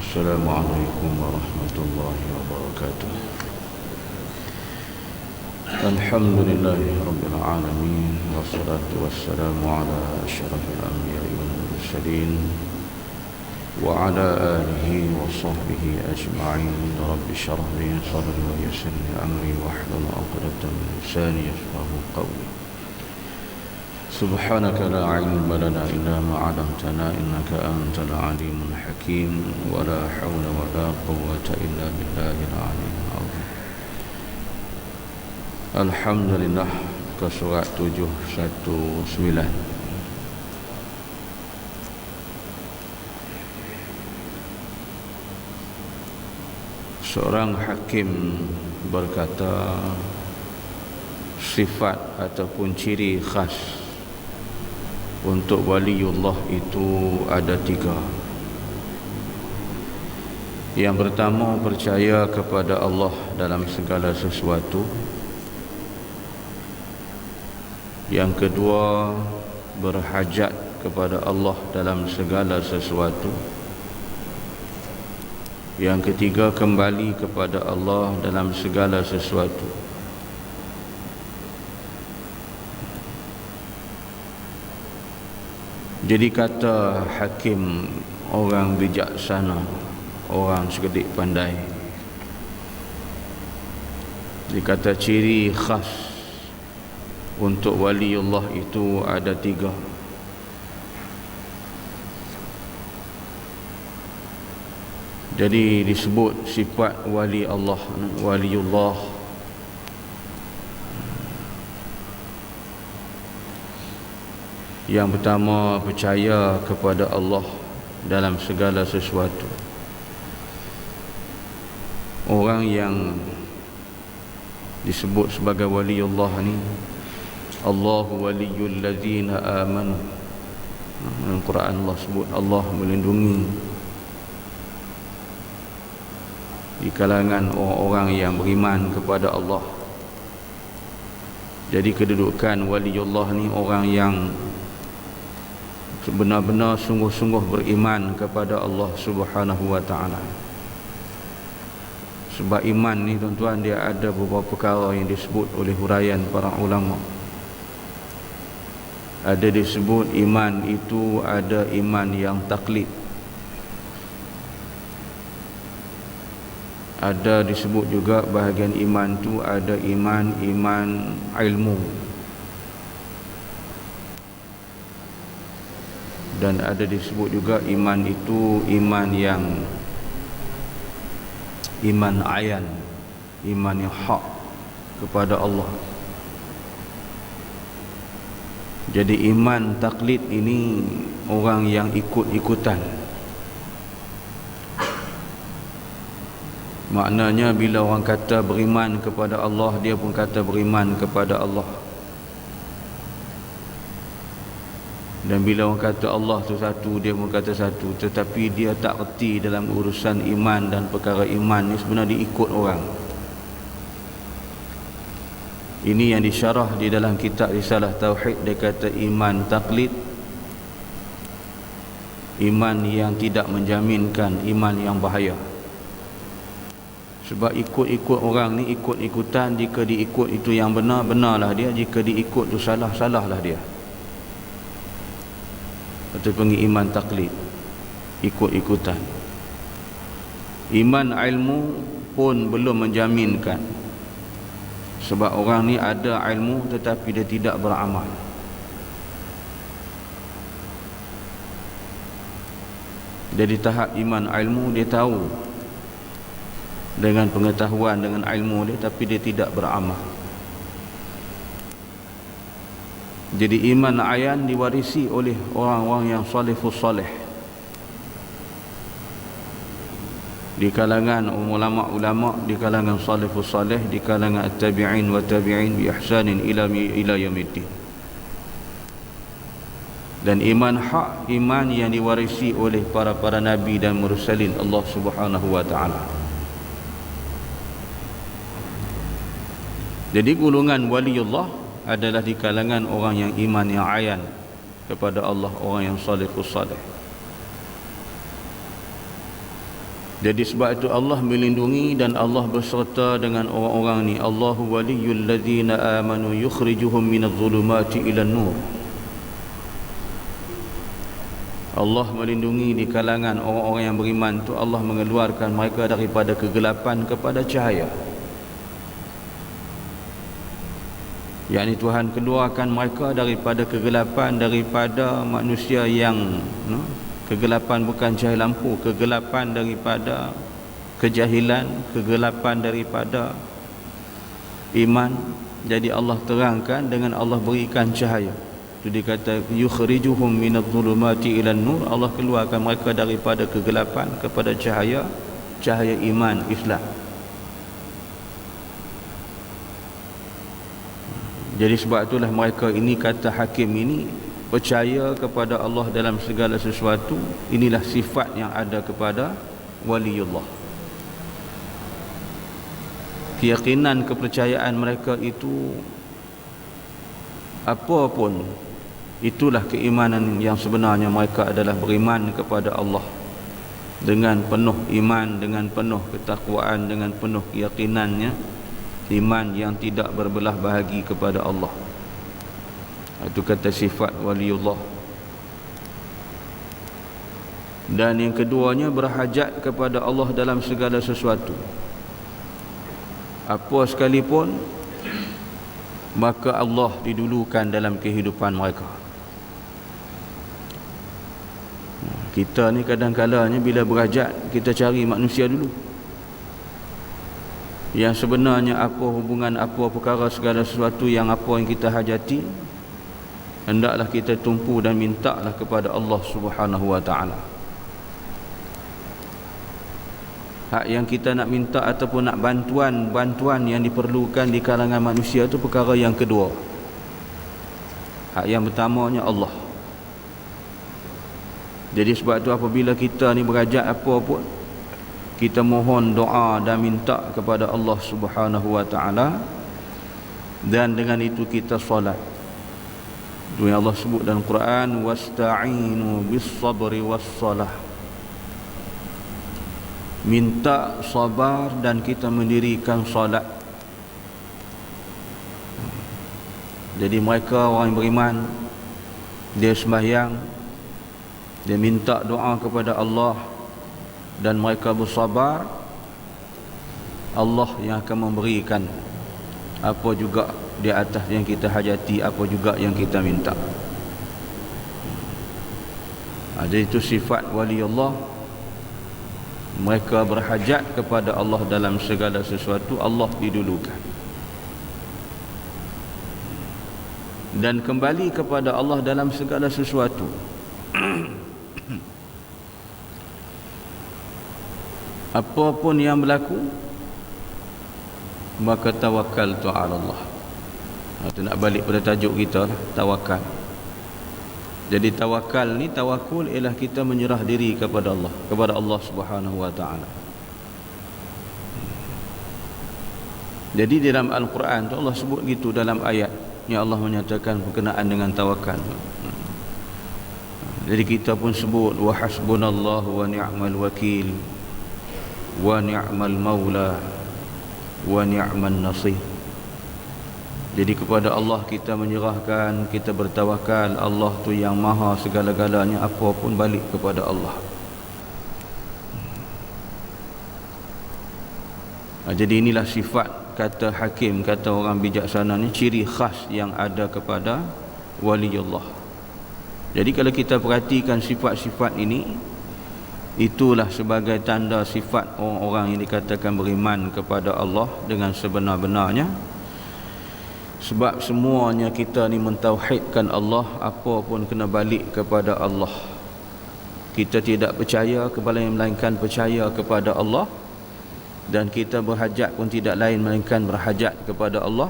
Assalamualaikum warahmatullahi wabarakatuh. Alhamdulillahi rabbil alamin, wassalatu wassalamu ala asyrafil anbiya'i wal mursalin wa ala alihi wa sahbihi ajma'in. Rabbi shrah li sadri wa yassir li amri wahlul 'uqdatam min lisani yafqahu qawli. Subhanaka la ilma lana illa ma 'allamtana innaka antal alimul hakim wa la hawla wa la quwwata illa billahil aliyyil azim. Alhamdulillah, ke surat 719. Seorang hakim berkata, sifat ataupun ciri khas untuk waliullah itu ada 3. Yang pertama, percaya kepada Allah dalam segala sesuatu. Yang kedua, berhajat kepada Allah dalam segala sesuatu. Yang ketiga, kembali kepada Allah dalam segala sesuatu. Jadi kata hakim, orang bijaksana, orang cerdik pandai. Jadi kata ciri khas untuk waliullah itu ada 3. Jadi disebut sifat wali Allah, waliullah. Yang pertama, percaya kepada Allah dalam segala sesuatu. Orang yang disebut sebagai waliullah ni, Allahu waliyul ladzina amanu. Dalam Quran Allah sebut Allah melindungi di kalangan orang-orang yang beriman kepada Allah. Jadi kedudukan waliullah ni orang yang benar-benar sungguh-sungguh beriman kepada Allah Subhanahu wa ta'ala. Sebab iman ni tuan-tuan, dia ada beberapa perkara yang disebut oleh huraian para ulama. Ada disebut iman itu ada iman yang taklid. Ada disebut juga bahagian iman tu ada iman ilmu. Dan ada disebut juga iman itu iman yang iman ayan, iman yang hak kepada Allah. Jadi iman taklid ini orang yang ikut-ikutan. Maknanya bila orang kata beriman kepada Allah, dia pun kata beriman kepada Allah. Dan bila orang kata Allah tu satu, dia pun kata satu. Tetapi dia tak reti dalam urusan iman dan perkara iman ni sebenarnya diikut orang. Ini yang disyarah di dalam kitab Risalah Tauhid. Dia kata iman taklid, iman yang tidak menjaminkan iman yang bahaya. Sebab ikut-ikut orang ni, ikut-ikutan. Jika diikut itu yang benar, benarlah dia. Jika diikut tu salah, salahlah dia. Itu panggil iman taklid, ikut-ikutan. Iman ilmu pun belum menjaminkan. Sebab orang ni ada ilmu tetapi dia tidak beramal. Jadi tahap iman ilmu, dia tahu dengan pengetahuan, dengan ilmu dia, tapi dia tidak beramal. Jadi iman ayan diwarisi oleh orang-orang yang salafus salih. Di kalangan ulama-ulama, di kalangan salafus salih, di kalangan at-tabi'in wa tabi'in bi ihsanin ila yaumiddin. Dan iman hak, iman yang diwarisi oleh para nabi dan mursalin Allah Subhanahu wa taala. Jadi golongan waliullah adalah di kalangan orang yang iman yang ayan kepada Allah, orang yang salihus salih. Jadi sebab itu Allah melindungi dan Allah berserta dengan orang-orang ni. Allahu waliyul ladzina amanu yukhrijuhum minadh-dhulumati ilan nur. Allah melindungi di kalangan orang-orang yang beriman tu, Allah mengeluarkan mereka daripada kegelapan kepada cahaya. Yakni Tuhan keluarkan mereka daripada kegelapan, daripada manusia yang kegelapan bukan cahaya lampu, kegelapan daripada kejahilan, kegelapan daripada iman. Jadi Allah terangkan dengan Allah berikan cahaya. Itu dikata yukhrijuhum minadh-dhulumati ilan nur. Allah keluarkan mereka daripada kegelapan kepada cahaya, cahaya iman Islam. Jadi sebab itulah mereka ini, kata hakim ini, percaya kepada Allah dalam segala sesuatu. Inilah sifat yang ada kepada waliullah. Keyakinan, kepercayaan mereka itu apa pun, itulah keimanan yang sebenarnya. Mereka adalah beriman kepada Allah dengan penuh iman, dengan penuh ketakwaan, dengan penuh keyakinannya. Iman yang tidak berbelah bahagi kepada Allah. Itu kata sifat waliullah. Dan yang keduanya, berhajat kepada Allah dalam segala sesuatu. Apa sekalipun, maka Allah didulukan dalam kehidupan mereka. Kita ni kadang-kadang bila berhajat, kita cari manusia dulu. Yang sebenarnya apa hubungan, apa perkara, segala sesuatu yang apa yang kita hajati, hendaklah kita tumpu dan mintalah kepada Allah Subhanahu wa taala. Hak yang kita nak minta ataupun nak bantuan yang diperlukan di kalangan manusia itu perkara yang kedua. Hak yang pertamanya Allah. Jadi sebab itu apabila kita ni berhajat apa pun, kita mohon doa dan minta kepada Allah Subhanahu wa taala, dan dengan itu kita solat. Itu yang Allah sebut dalam Quran, wasta'inu bis-sabri was-salah. Minta sabar dan kita mendirikan solat. Jadi mereka orang yang beriman, dia sembahyang, dia minta doa kepada Allah, dan mereka bersabar, Allah yang akan memberikan apa juga di atas yang kita hajati, apa juga yang kita minta. Jadi itu sifat waliullah. Mereka berhajat kepada Allah dalam segala sesuatu, Allah didulukan. Dan kembali kepada Allah dalam segala sesuatu. Apapun yang berlaku, maka tawakkaltu ala Allah. Itu nak balik pada tajuk kita lah, tawakal. Jadi tawakal ni, tawakul ialah kita menyerah diri kepada Allah Subhanahu wa taala. Jadi di dalam Al-Quran tu Allah sebut gitu dalam ayat yang Allah menyatakan berkenaan dengan tawakal. Jadi kita pun sebut wa hasbunallahu wa ni'mal wakil wa ni'mal maula wa ni'man nasir. Jadi kepada Allah kita menyerahkan, kita bertawakal. Allah tu yang maha segala-galanya, apa pun balik kepada Allah. Jadi inilah sifat, kata hakim, kata orang bijaksana ni, ciri khas yang ada kepada waliullah. Jadi kalau kita perhatikan sifat-sifat ini, itulah sebagai tanda sifat orang-orang yang dikatakan beriman kepada Allah dengan sebenar-benarnya. Sebab semuanya kita ni mentauhidkan Allah, apa pun kena balik kepada Allah. Kita tidak percaya kepada yang melainkan percaya kepada Allah, dan kita berhajat pun tidak lain melainkan berhajat kepada Allah.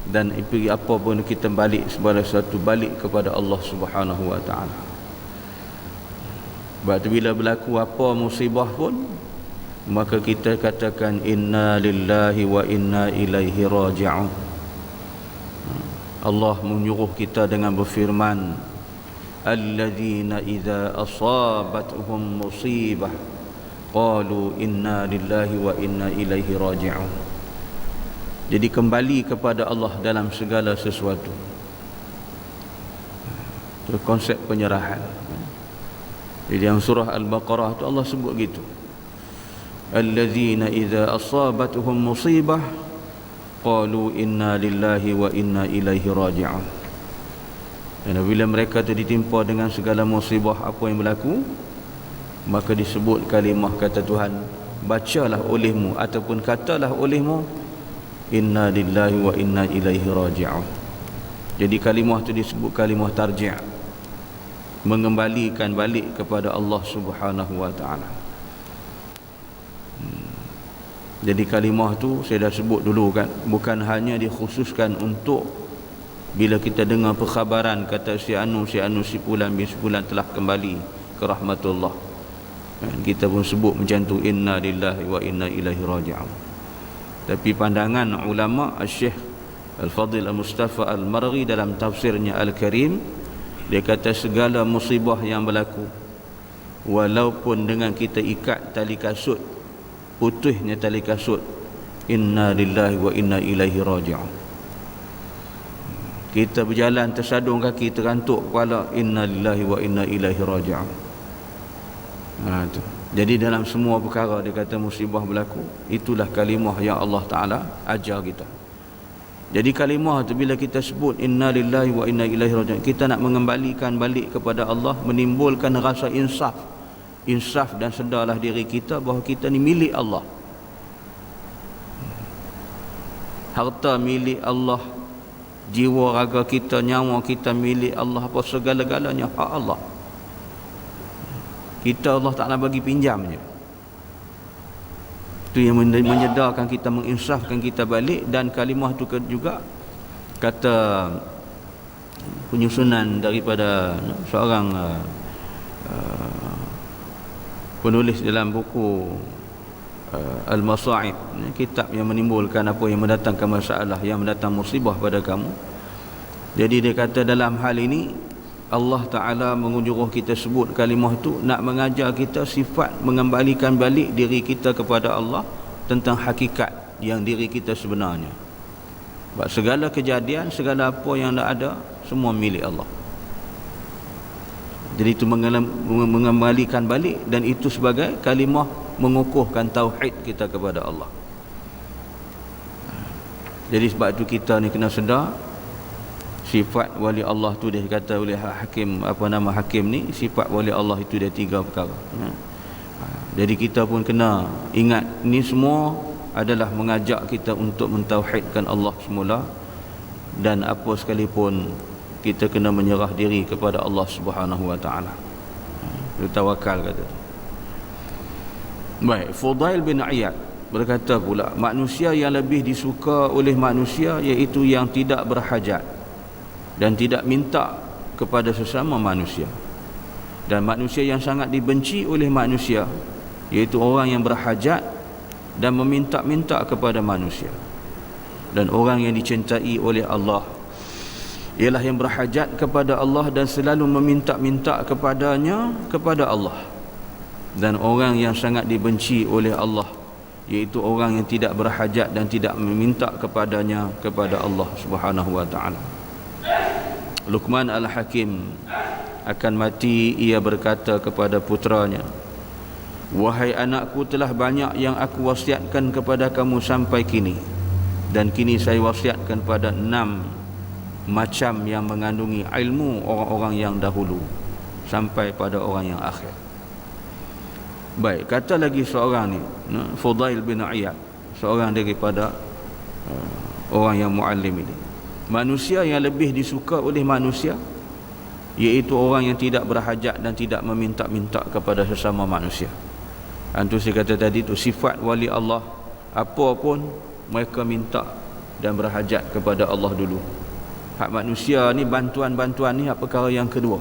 dan pergi apa pun kita balik sebagai satu balik kepada Allah Subhanahu wa taala. Sebab tu bila berlaku apa musibah pun, maka kita katakan inna lillahi wa inna ilaihi raji'un. Allah menyuruh kita dengan berfirman, alladzina idza asabatuhum musibah qalu inna lillahi wa inna ilaihi raji'un. Jadi kembali kepada Allah dalam segala sesuatu. Itu konsep penyerahan. Jadi dalam surah Al-Baqarah tu Allah sebut gitu. Alladzina idza asabatuhum musibah qalu inna lillahi wa inna ilaihi raji'un. Dan bila mereka tu ditimpa dengan segala musibah apa yang berlaku, maka disebut kalimah kata Tuhan, bacalah olehmu ataupun katalah olehmu inna lillahi wa inna ilaihi raji'un. Jadi kalimah tu disebut kalimah tarji', mengembalikan balik kepada Allah Subhanahu wa taala. Jadi kalimah tu saya dah sebut dulu kan, bukan hanya dikhususkan untuk bila kita dengar perkhabaran kata si anu si fulan bin fulan telah kembali ke rahmatullah. Kita pun sebut macam tu, inna lillahi wa inna ilaihi raji'un. Tapi pandangan ulama Syekh Al-Fadhil Al-Mustafa Al-Marghi dalam tafsirnya Al-Karim, dia kata segala musibah yang berlaku, walaupun dengan kita ikat tali kasut, putusnya tali kasut, inna lillahi wa inna ilaihi raji'un. Kita berjalan tersadung kaki, terantuk kepala, inna lillahi wa inna ilaihi raji'un. Tu. Jadi dalam semua perkara dia kata musibah berlaku, itulah kalimah yang Allah Ta'ala ajar kita. Jadi kalimah tu bila kita sebut inna lillahi wa inna ilaihi raji'un, kita nak mengembalikan balik kepada Allah, menimbulkan rasa insaf dan sedarlah diri kita bahawa kita ni milik Allah. Harta milik Allah, jiwa raga kita, nyawa kita milik Allah, apa segala-galanya hak Allah. Kita Allah Ta'ala bagi pinjam je. Itu yang menyedarkan kita, menginsafkan kita balik. Dan kalimah tu juga kata penyusunan daripada seorang penulis dalam buku Al-Masa'ib, kitab yang menimbulkan apa yang mendatangkan masalah, yang mendatang musibah pada kamu. Jadi dia kata dalam hal ini Allah Ta'ala mengujuruh kita sebut kalimah tu nak mengajar kita sifat mengembalikan balik diri kita kepada Allah tentang hakikat yang diri kita sebenarnya. Sebab segala kejadian, segala apa yang ada, semua milik Allah. Jadi itu mengembalikan balik, dan itu sebagai kalimah mengukuhkan tauhid kita kepada Allah. Jadi sebab itu kita ni kena sedar sifat wali Allah tu, dia kata oleh hakim, apa nama hakim ni, sifat wali Allah itu dia 3 perkara. Jadi kita pun kena ingat, ni semua adalah mengajak kita untuk mentauhidkan Allah semula, dan apa sekalipun kita kena menyerah diri kepada Allah Subhanahu wa taala. Tawakal kata tu. Baik, Fudail bin Iyad berkata pula, manusia yang lebih disuka oleh manusia iaitu yang tidak berhajat dan tidak minta kepada sesama manusia, dan manusia yang sangat dibenci oleh manusia iaitu orang yang berhajat dan meminta-minta kepada manusia. Dan orang yang dicintai oleh Allah ialah yang berhajat kepada Allah dan selalu meminta-minta kepadanya, kepada Allah. Dan orang yang sangat dibenci oleh Allah iaitu orang yang tidak berhajat dan tidak meminta kepadanya, kepada Allah Subhanahu wa taala. Luqman Al-Hakim akan mati, ia berkata kepada putranya, wahai anakku, telah banyak yang aku wasiatkan kepada kamu sampai kini, dan kini saya wasiatkan pada 6 macam yang mengandungi ilmu orang-orang yang dahulu sampai pada orang yang akhir. Baik, kata lagi seorang ni, Fudail bin Iyad, seorang daripada orang yang muallim ini, manusia yang lebih disuka oleh manusia iaitu orang yang tidak berhajat dan tidak meminta-minta kepada sesama manusia. Antu saya kata tadi tu, sifat wali Allah, apa pun mereka minta dan berhajat kepada Allah dulu. Hak manusia ni, bantuan-bantuan ni hak perkara yang kedua.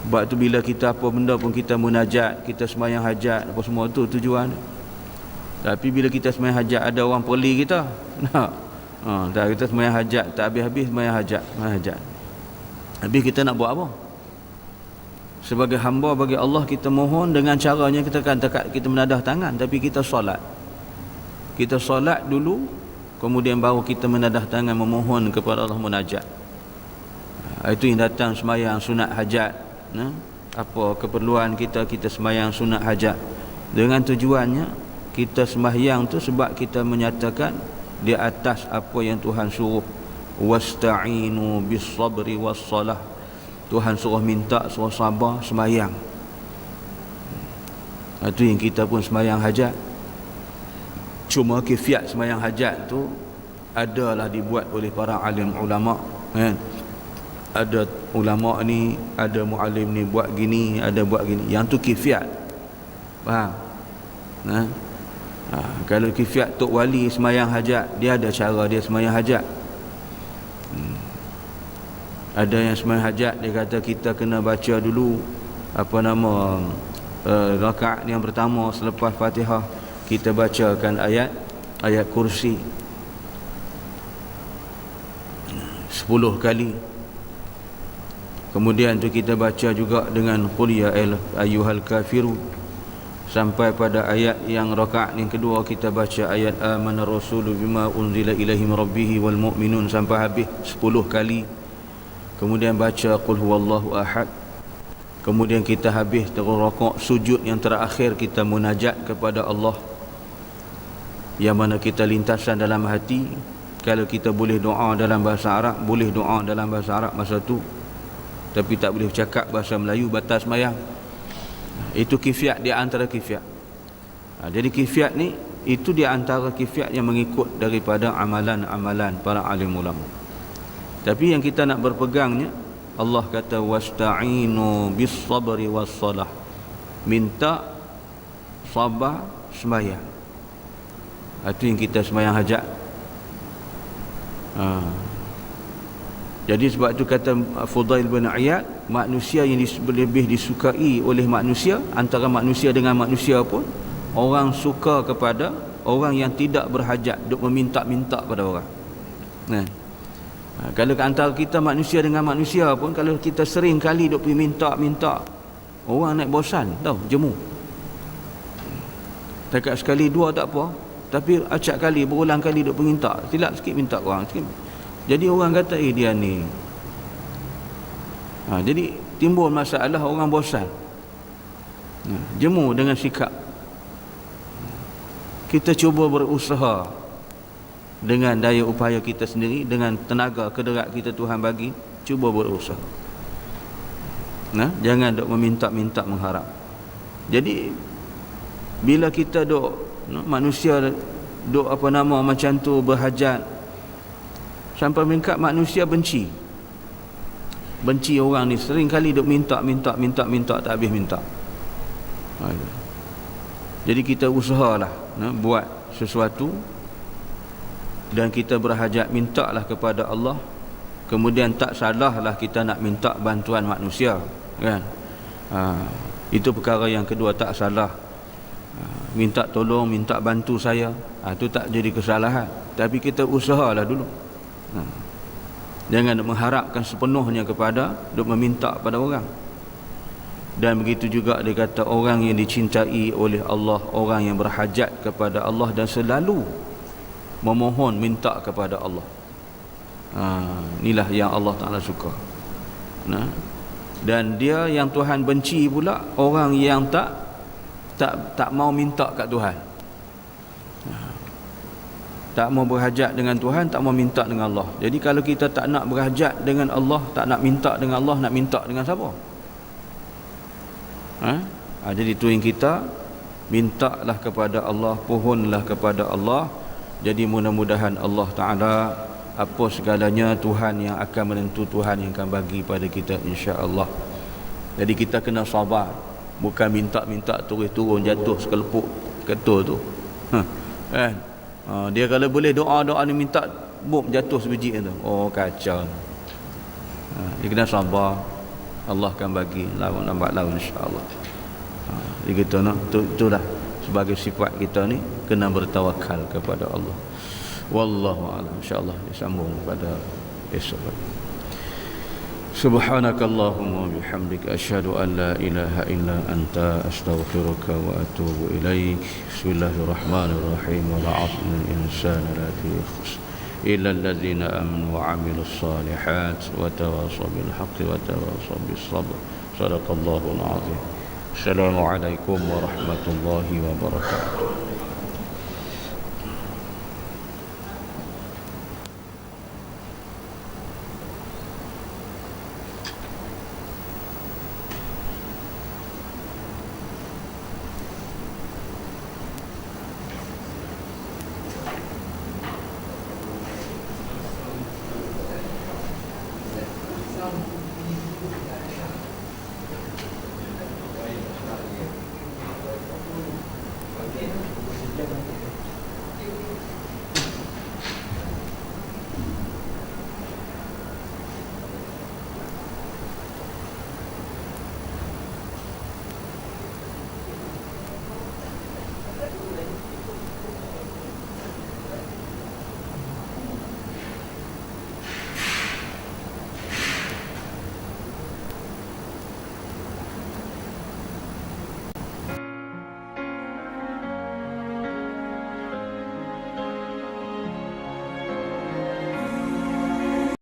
Sebab tu bila kita apa benda pun kita munajat, kita sembahyang hajat, apa semua tu tujuan. Tapi bila kita sembahyang hajat ada orang poli kita, nak tak, kita sembahyang hajat tak habis-habis sembahyang hajat. Habis kita nak buat apa? Sebagai hamba bagi Allah, kita mohon dengan caranya kita kan kita menadah tangan, tapi kita solat. Kita solat dulu, kemudian baru kita menadah tangan memohon kepada Allah, munajat. Itu yang datang sembahyang sunat hajat. Apa keperluan kita sembahyang sunat hajat. Dengan tujuannya kita sembahyang tu sebab kita menyatakan di atas apa yang Tuhan suruh, wasta'inu bis sabri was salah. Tuhan suruh minta, suruh sabar, sembahyang. Itu yang kita pun sembahyang hajat. Cuma kifiat sembahyang hajat tu adalah dibuat oleh para alim ulama, kan? Ada ulama ni, ada muallim ni buat gini, ada buat gini. Yang tu kifiat. Faham? Kalau kifiat Tok Wali sembahyang hajat, dia ada cara dia sembahyang hajat. Ada yang sembahyang hajat dia kata kita kena baca dulu rakaat yang pertama selepas Fatihah kita bacakan ayat kursi 10 kali. Kemudian tu kita baca juga dengan qul ya ayyuhal kafirun sampai pada ayat yang rakaat yang kedua kita baca ayat amana rasulu bima unzila ilaihi min rabbih wal mu'minun sampai habis 10 kali. Kemudian baca qul huwallahu ahad. Kemudian kita habis terus rakaat sujud yang terakhir kita munajat kepada Allah, yang mana kita lintasan dalam hati. Kalau kita boleh doa dalam bahasa Arab, boleh doa dalam bahasa Arab masa tu, tapi tak boleh bercakap bahasa Melayu, batas sembahyang. Itu kifiat di antara kifiat. Jadi kifiat ni itu di antara kifiat yang mengikut daripada amalan-amalan para alim ulama. Tapi yang kita nak berpegangnya, Allah kata wasta'inu bis sabri was salah. Minta sabar sembahyang. Itu yang kita sembahyang hajat. Jadi sebab tu kata Fudail bin Iyad, manusia yang lebih disukai oleh manusia, antara manusia dengan manusia pun, orang suka kepada orang yang tidak berhajat, duk meminta-minta pada orang. Kalau antara kita manusia dengan manusia pun, kalau kita sering kali duk pergi minta-minta, orang naik bosan tau, jemu. Takat sekali dua tak apa, tapi acak kali, berulang kali duk minta, silap sikit minta orang sikit. Jadi orang kata dia ni. Jadi timbul masalah, orang bosan. Jemu dengan sikap. Kita cuba berusaha dengan daya upaya kita sendiri, dengan tenaga kederat kita Tuhan bagi, cuba berusaha. Jangan duk meminta-minta mengharap. Jadi bila kita duk manusia duk macam tu berhajat, sampai meningkat manusia benci orang ni, sering kali duk minta tak habis minta. Jadi kita usahalah buat sesuatu, dan kita berhajat mintalah kepada Allah. Kemudian tak salahlah kita nak minta bantuan manusia, kan? Itu perkara yang kedua, tak salah. Minta tolong, minta bantu saya, itu tak jadi kesalahan. Tapi kita usahalah dulu. Jangan mengharapkan sepenuhnya kepada, duk meminta pada orang. Dan begitu juga dia kata orang yang dicintai oleh Allah, orang yang berhajat kepada Allah dan selalu memohon minta kepada Allah. Inilah yang Allah Ta'ala suka. Dan dia yang Tuhan benci pula orang yang tak mau minta kat Tuhan. Tak mau berhajat dengan Tuhan, tak mau minta dengan Allah. Jadi kalau kita tak nak berhajat dengan Allah, tak nak minta dengan Allah, nak minta dengan siapa? Jadi itu yang kita mintalah kepada Allah, pohonlah kepada Allah. Jadi mudah-mudahan Allah Ta'ala, apa segalanya Tuhan yang akan menentu, Tuhan yang akan bagi pada kita, insya-Allah. Jadi kita kena sabar, bukan minta-minta turun jatuh sekelepuk ketul tu. Kan? Dia kalau boleh doa-doa ni minta bom jatuh sebiji tu. Oh kacau. Dia kena sabar. Allah akan bagi lawan lambat laun insya-Allah. Dia kata nak itulah sebagai sifat kita ni kena bertawakal kepada Allah. Wallahu a'lam. Insya-Allah disambung pada esok. Subhanakallahumma bihamdika asyhadu an la ilaha illa anta astaghfiruka wa atubu ilaik. Bismillahirrahmanirrahim. Wal 'asril insana lafi khusr illa alladzina amanu wa 'amilus solihat wa tawasaw bil haqqi wa tawasaw bis sabr. Shadaqallahul 'azim. Assalamualaikum warahmatullahi wabarakatuh.